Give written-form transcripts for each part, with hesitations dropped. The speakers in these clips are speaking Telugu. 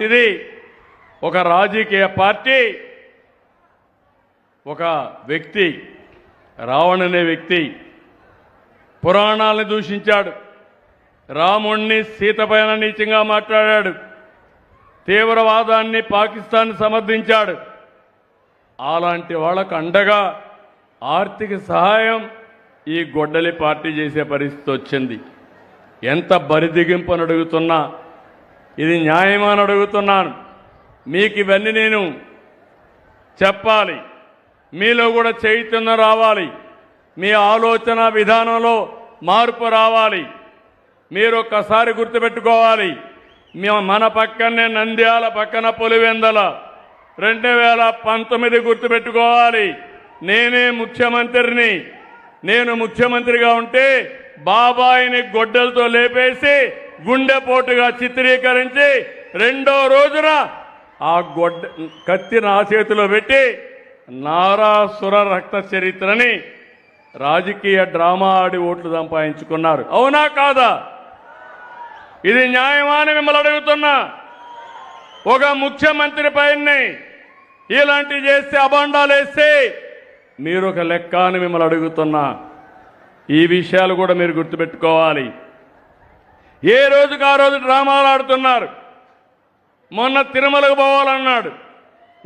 ఇది ఒక రాజకీయ పార్టీ, ఒక వ్యక్తి రావణ్ అనే వ్యక్తి పురాణాలను దూషించాడు, రాముణ్ణి సీతపైన నీచంగా మాట్లాడాడు, తీవ్రవాదాన్ని పాకిస్తాన్ సమర్థించాడు. అలాంటి వాళ్ళకు అండగా ఆర్థిక సహాయం ఈ గొడ్డలి పార్టీ చేసే పరిస్థితి వచ్చింది. ఎంత బరిదిగింపని అడుగుతున్నా, ఇది న్యాయమని అడుగుతున్నాను. మీకు ఇవన్నీ నేను చెప్పాలి, మీలో కూడా చైతన్యం రావాలి, మీ ఆలోచన విధానంలో మార్పు రావాలి. మీరు ఒక్కసారి గుర్తుపెట్టుకోవాలి, మన పక్కనే నంద్యాల పక్కన పులివెందల 2019 గుర్తుపెట్టుకోవాలి. నేనే ముఖ్యమంత్రిని. నేను ముఖ్యమంత్రిగా ఉంటే బాబాయిని గొడ్డలతో లేపేసి గుండెపోటుగా చిత్రీకరించి రెండో రోజున ఆ కత్తి నా చేతిలో పెట్టి నారాసుర రక్త చరిత్రని రాజకీయ డ్రామా ఆడి ఓట్లు సంపాదించుకున్నారు. అవునా కాదా? ఇది న్యాయమా అని మిమ్మల్ని అడుగుతున్నా. ఒక ముఖ్యమంత్రి పైన ఇలాంటివి చేస్తే, అబాండాలు వేస్తే మీరు ఒక లెక్క అని మిమ్మల్ని అడుగుతున్నా. ఈ విషయాలు కూడా మీరు గుర్తుపెట్టుకోవాలి. ఏ రోజుకు ఆ రోజు డ్రామాలు ఆడుతున్నారు. మొన్న తిరుమలకు పోవాలన్నాడు,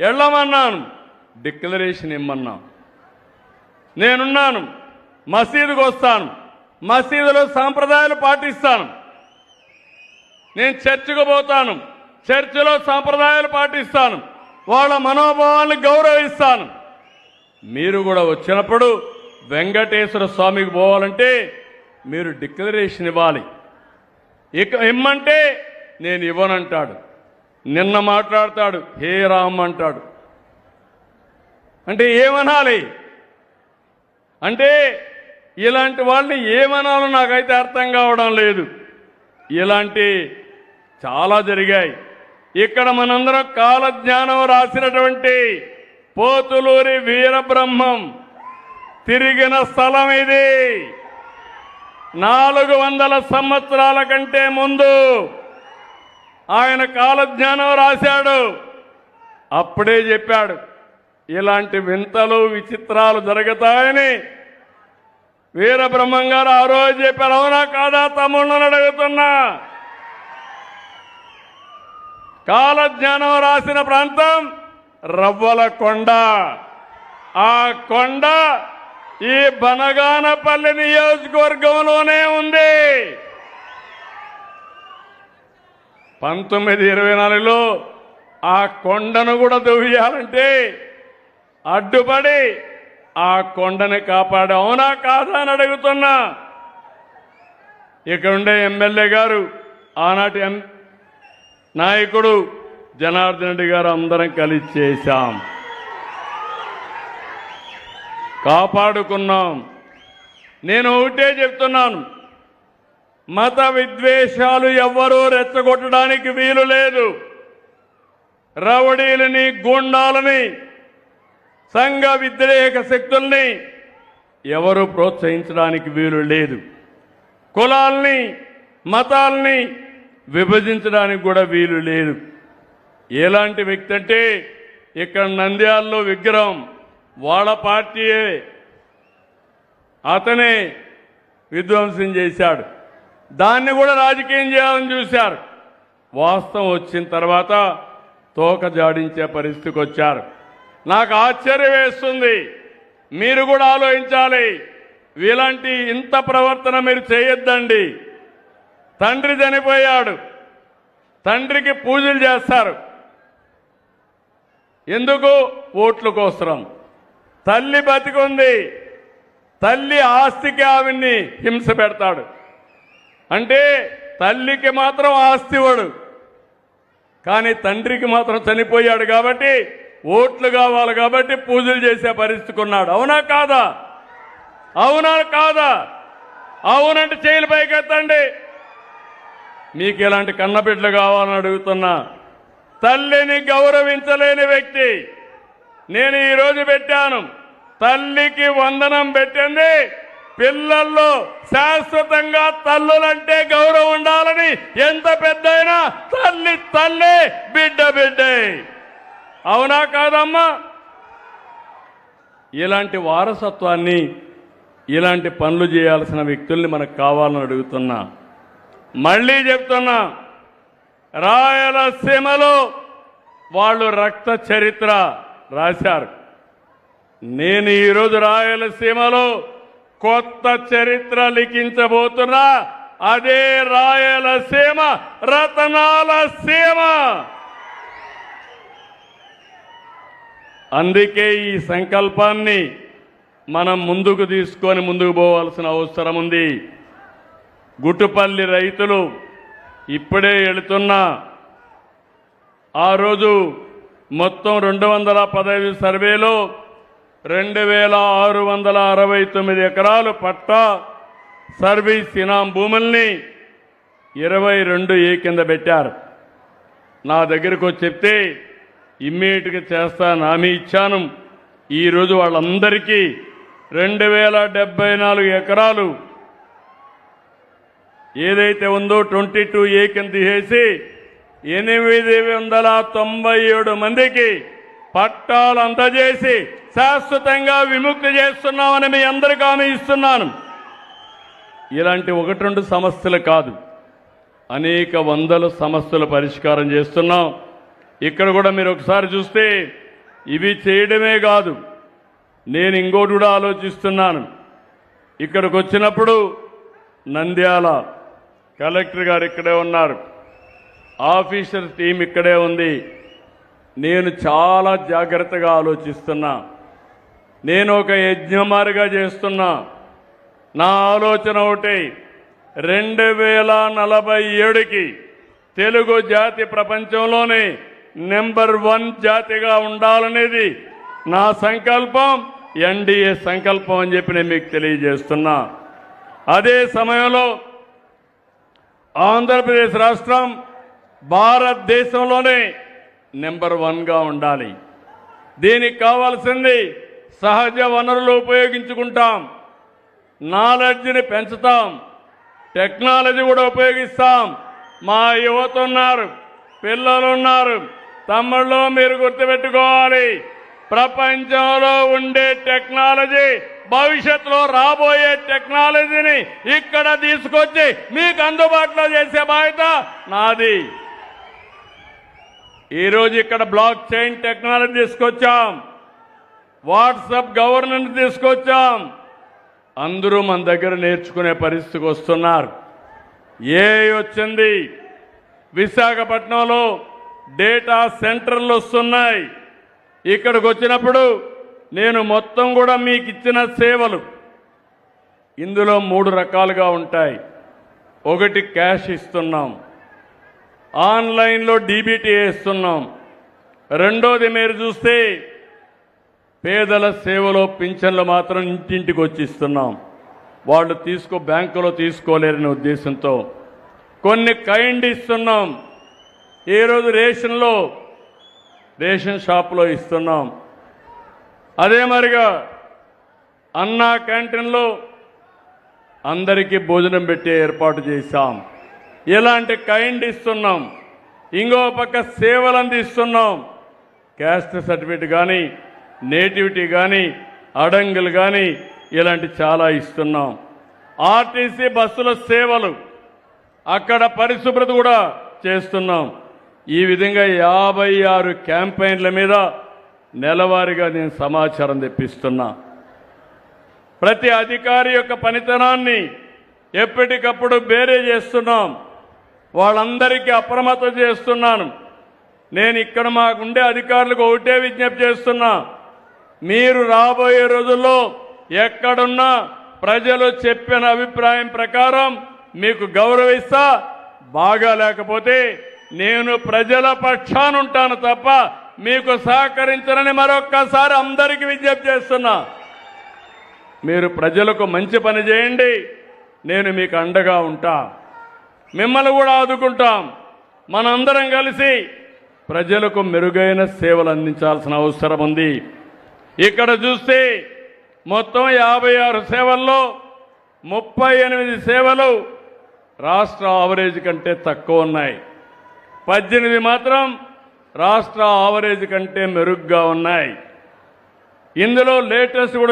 వెళ్ళమన్నాను, డిక్లరేషన్ ఇమ్మన్నా. నేనున్నాను, మసీదుకు వస్తాను, మసీదులో సాంప్రదాయాలు పాటిస్తాను. నేను చర్చికి పోతాను, చర్చిలో సాంప్రదాయాలు పాటిస్తాను, వాళ్ళ మనోభావాలను గౌరవిస్తాను. మీరు కూడా వచ్చినప్పుడు వెంకటేశ్వర స్వామికి పోవాలంటే మీరు డిక్లరేషన్ ఇవ్వాలి. ఇమ్మంటే నేను ఇవ్వనంటాడు. నిన్న మాట్లాడతాడు, హే రామ్ అంటాడు. అంటే ఏమనాలి? అంటే ఇలాంటి వాళ్ళని ఏమనాలో నాకైతే అర్థం కావడం లేదు. ఇలాంటి చాలా జరిగాయి. ఇక్కడ మనందరం కాలజ్ఞానం రాసినటువంటి పోతులూరి వీరబ్రహ్మం తిరిగిన స్థలం ఇది. 400 సంవత్సరాల కంటే ముందు ఆయన కాలజ్ఞానం రాశాడు. అప్పుడే చెప్పాడు ఇలాంటి వింతలు విచిత్రాలు జరుగుతాయని. వీరబ్రహ్మం గారు ఆ రోజు చెప్పారు. అవునా కాదా? తమ్ముళ్ళని అడుగుతున్నా. కాలజ్ఞానం రాసిన ప్రాంతం రవ్వల కొండ. ఆ కొండ ఈ బనగానపల్లి నియోజకవర్గంలోనే ఉంది. 1924లో ఆ కొండను కూడా దువ్వేయాలంటే అడ్డుపడి ఆ కొండని కాపాడు. అవునా కాదా అని అడుగుతున్నా. ఇక్కడ ఉండే ఎమ్మెల్యే గారు, ఆనాటి నాయకుడు జనార్దన్ రెడ్డి గారు అందరం కలిసి చేశాం, కాపాడుకున్నాం. నేను ఒకటే చెప్తున్నాను, మత విద్వేషాలు ఎవ్వరూ రెచ్చగొట్టడానికి వీలు లేదు. రౌడీలని, గూండాలని, సంఘ వ్యతిరేక శక్తుల్ని ఎవరు ప్రోత్సహించడానికి వీలు లేదు. కులాల్ని, మతాల్ని విభజించడానికి కూడా వీలు లేదు. ఎలాంటి వ్యక్తి అంటే, ఇక్కడ నంద్యాలలో విగ్రహం వాళ్ళ పార్టీయే, అతనే విధ్వంసం చేశాడు. దాన్ని కూడా రాజకీయం చేయాలని చూశారు. వాస్తవం వచ్చిన తర్వాత తోక జాడించే పరిస్థితికి వచ్చారు. నాకు ఆశ్చర్యం వేస్తుంది. మీరు కూడా ఆలోచించాలి. ఇలాంటి ఇంత ప్రవర్తన మీరు చేయొద్దండి. తండ్రి చనిపోయాడు, తండ్రికి పూజలు చేస్తారు. ఎందుకు? ఓట్ల కోసం. తల్లి బతికుంది, తల్లి ఆస్తికి ఆవిడ్ని హింస పెడతాడు. అంటే తల్లికి మాత్రం ఆస్తి ఇవ్వడు, కానీ తండ్రికి మాత్రం చనిపోయాడు కాబట్టి ఓట్లు కావాలి కాబట్టి పూజలు చేసే పరిస్థితికి ఉన్నాడు. అవునా కాదా? అవునా కాదా? అవునంటే చేతులు పైకెత్తండి. మీకు ఇలాంటి కన్నబిడ్డలు కావాలని అడుగుతున్నా. తల్లిని గౌరవించలేని వ్యక్తి. నేను ఈరోజు పెట్టాను, తల్లికి వందనం పెట్టింది పిల్లల్లో శాశ్వతంగా తల్లులంటే గౌరవం ఉండాలని ఎంత పెద్దయినా తల్లి తల్లే బిడ్డ బిడ్డే. అవునా కాదమ్మా? ఇలాంటి వారసత్వాన్ని ఇలాంటి పనులు చేయాల్సిన వ్యక్తుల్ని మనకు కావాలని అడుగుతున్నా. మళ్ళీ చెప్తున్నా, రాయలసీమలో వాళ్ళు రక్త చరిత్ర రాశారు. నేను ఈరోజు రాయలసీమలో కొత్త చరిత్ర లిఖించబోతున్నా. అదే రాయలసీమ రతనాల సీమ. అందుకే ఈ సంకల్పాన్ని మనం ముందుకు తీసుకొని ముందుకు పోవాల్సిన అవసరం ఉంది. గుట్టుపల్లి రైతులు ఇప్పుడే వెళుతున్నా. ఆ రోజు మొత్తం 215 సర్వేలో 2669 ఎకరాలు పట్టా సర్వీస్ ఇనాం భూముల్ని 22A కింద పెట్టారు. నా దగ్గరకు వచ్చి చెప్తే ఇమ్మీడియట్గా చేస్తాను హామీ ఇచ్చాను. ఈరోజు వాళ్ళందరికీ 2074 ఎకరాలు ఏదైతే ఉందో 22A కింద తీసేసి 897 మందికి పట్టాలు అందజేసి శాశ్వతంగా విముక్తి చేస్తున్నామని మీ అందరికీ హామీ ఇస్తున్నాను. ఇలాంటి 1-2 సమస్యలు కాదు, అనేక వందల సమస్యలు పరిష్కారం చేస్తున్నాం. ఇక్కడ కూడా మీరు ఒకసారి చూస్తే ఇవి చేయడమే కాదు, నేను ఇంకోటి కూడా ఆలోచిస్తున్నాను. ఇక్కడికి వచ్చినప్పుడు నంద్యాల కలెక్టర్ గారు ఇక్కడే ఉన్నారు, ఆఫీసర్ టీం ఇక్కడే ఉంది. నేను చాలా జాగ్రత్తగా ఆలోచిస్తున్నా. నేను ఒక యజ్ఞమారిగా చేస్తున్నా. నా ఆలోచన ఒకటి, 2047కి తెలుగు జాతి ప్రపంచంలోనే నెంబర్ 1 జాతిగా ఉండాలనేది నా సంకల్పం, ఎన్డీఏ సంకల్పం అని చెప్పి నేను మీకు తెలియజేస్తున్నా. అదే సమయంలో ఆంధ్రప్రదేశ్ రాష్ట్రం భారతదేశంలోనే నెంబర్ 1గా ఉండాలి. దీనికి కావాల్సింది సహజ వనరులు ఉపయోగించుకుంటాం, నాలెడ్జ్ని పెంచుతాం, టెక్నాలజీ కూడా ఉపయోగిస్తాం. మా యువత ఉన్నారు, పిల్లలు ఉన్నారు. తమ్ముళ్ళు మీరు గుర్తుపెట్టుకోవాలి, ప్రపంచంలో ఉండే టెక్నాలజీ, భవిష్యత్తులో రాబోయే టెక్నాలజీని ఇక్కడ తీసుకొచ్చి మీకు అందుబాటులో చేసే బాధ్యత నాది. ఈరోజు ఇక్కడ బ్లాక్ చైన్ టెక్నాలజీ తీసుకొచ్చాం, వాట్సాప్ గవర్నెన్స్ తీసుకొచ్చాం. అందరూ మన దగ్గర నేర్చుకునే పరిస్థితికి వస్తున్నారు. ఏఐ వచ్చింది, విశాఖపట్నంలో డేటా సెంటర్లు వస్తున్నాయి. ఇక్కడికి వచ్చినప్పుడు నేను మొత్తం కూడా మీకు ఇచ్చిన సేవలు ఇందులో 3 రకాలుగా ఉంటాయి. ఒకటి క్యాష్ ఇస్తున్నాం, ఆన్లైన్లో డీబీటీ ఇస్తున్నాం. రెండోది మీరు చూస్తే పేదల సేవలో పింఛన్లు మాత్రం ఇంటింటికి వచ్చి ఇస్తున్నాం. వాళ్ళు బ్యాంకులో తీసుకోలేరనే ఉద్దేశంతో కొన్ని కైండ్ ఇస్తున్నాం. ఈరోజు రేషన్ షాపులో ఇస్తున్నాం. అదే మరిగా అన్నా క్యాంటీన్లో అందరికీ భోజనం పెట్టే ఏర్పాటు చేశాం. ఇలాంటి కైండ్ ఇస్తున్నాం. ఇంకో పక్క సేవలు అందిస్తున్నాం. క్యాస్ట్ సర్టిఫికేట్ కానీ, నేటివిటీ కానీ, అడంగులు కానీ ఇలాంటి చాలా ఇస్తున్నాం. ఆర్టీసీ బస్సుల సేవలు, అక్కడ పరిశుభ్రత కూడా చేస్తున్నాం. ఈ విధంగా 56 క్యాంపెయిన్ల మీద నెలవారీగా నేను సమాచారం తెప్పిస్తున్నా. ప్రతి అధికారి యొక్క పనితనాన్ని ఎప్పటికప్పుడు బేరే చేస్తున్నాం. వాళ్ళందరికీ అప్రమత్తం చేస్తున్నాను. నేను ఇక్కడ మాకుండే అధికారులకు ఒకటే విజ్ఞప్తి చేస్తున్నా, మీరు రాబోయే రోజుల్లో ఎక్కడున్నా ప్రజలు చెప్పిన అభిప్రాయం ప్రకారం మీకు గౌరవిస్తా. బాగా లేకపోతే నేను ప్రజల పక్షాన ఉంటాను తప్ప మీకు సహకరించనని మరొక్కసారి అందరికీ విజ్ఞప్తి చేస్తున్నా. మీరు ప్రజలకు మంచి పని చేయండి, నేను మీకు అండగా ఉంటా. మిమ్మల్ని కూడా ఆదుకుంటాం. మనందరం కలిసి ప్రజలకు మెరుగైన సేవలు అందించాల్సిన అవసరం ఉంది. ఇక్కడ చూస్తే మొత్తం 56 సేవల్లో 38 సేవలు రాష్ట్ర ఆవరేజ్ కంటే తక్కువ ఉన్నాయి. 18 మాత్రం రాష్ట్ర ఆవరేజ్ కంటే మెరుగ్గా ఉన్నాయి. ఇందులో లేటెస్ట్